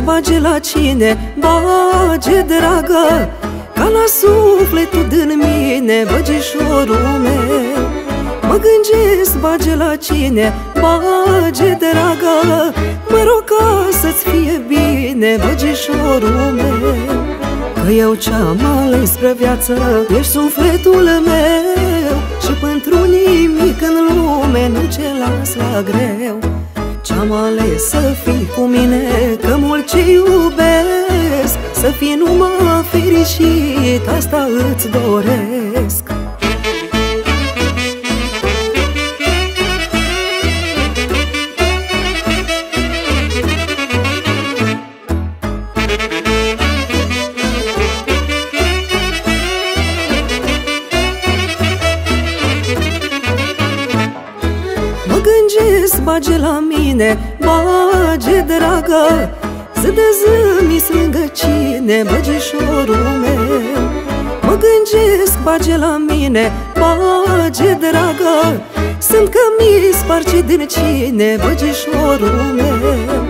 bage la cine bage, dragă, ca la sufletul din mine, băgișorul meu. Mă gândesc, bage la cine bage, dragă, mă rog ca să-ți fie bine, băgișorul meu. Că eu ce-am ales spre viață ești sufletul meu, și pentru nimic în lume nu ce las la greu. Ce-am ales să fii cu mine, că mult ce iubesc, să fii numai fericit, asta îți doresc. Gândesc, bage la mine, bage, dragă, să dă zâmis lângă cine, băgișorul meu. Mă gândesc, bage la mine, bage, dragă, sunt că mi sparge din cine, băgișorul meu.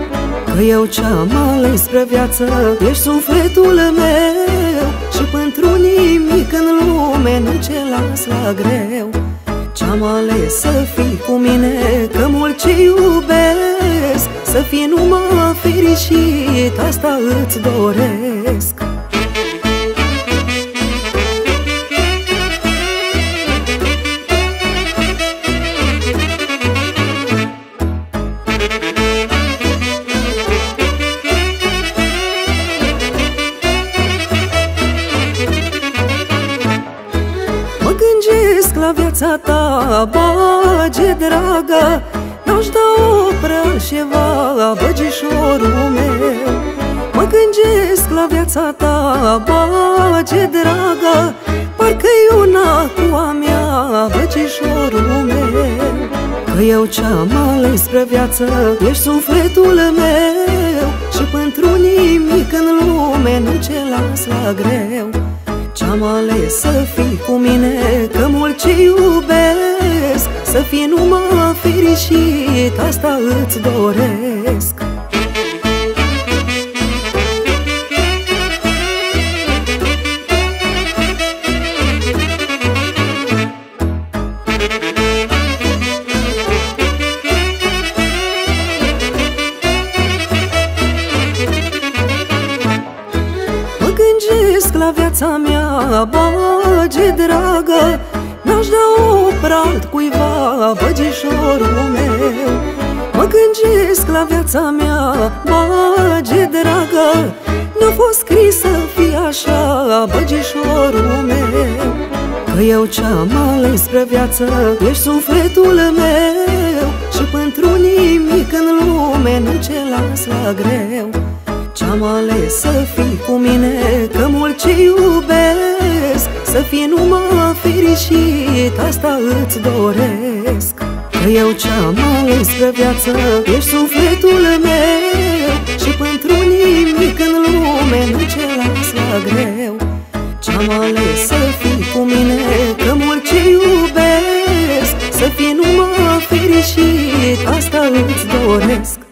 Că eu ce-am ales spre viață ești sufletul meu, și pentru nimic în lume nu ce las la greu. Ce-am ales să fii cu mine, că mult ce iubesc, să fii numai fericit, asta îți doresc. Gândesc la viața ta, bage, dragă, n-aș da o prea altceva, băgișorul meu. Mă gândesc la viața ta, bage, dragă, parcă-i una cu a mea, băgișorul meu. Că eu ce-am ales spre viață ești sufletul meu, și pentru nimic în lume nu ce las la greu. Ce-am ales să fii cu mine, că mult ce iubesc, să fii numai fericit, asta îți doresc. Gândesc la viața mea, bage, dragă, n-aș da o prea alt cuiva, băgișorul meu. Mă gândesc la viața mea, bage, dragă, mi-a fost scris să fie așa, băgișorul meu. Că eu ce-am ales spre viață ești sufletul meu, și pentru nimic în lume nu ce las la greu. Ce-am ales să fii cu mine, că mult ce iubesc, să fii numai fericit, asta îți doresc. Că eu ce-am ales spre viață ești sufletul meu, și pentru nimic în lume nu ce las la greu. Ce-am ales să fii cu mine, că mult ce iubesc, să fii numai fericit, asta îți doresc.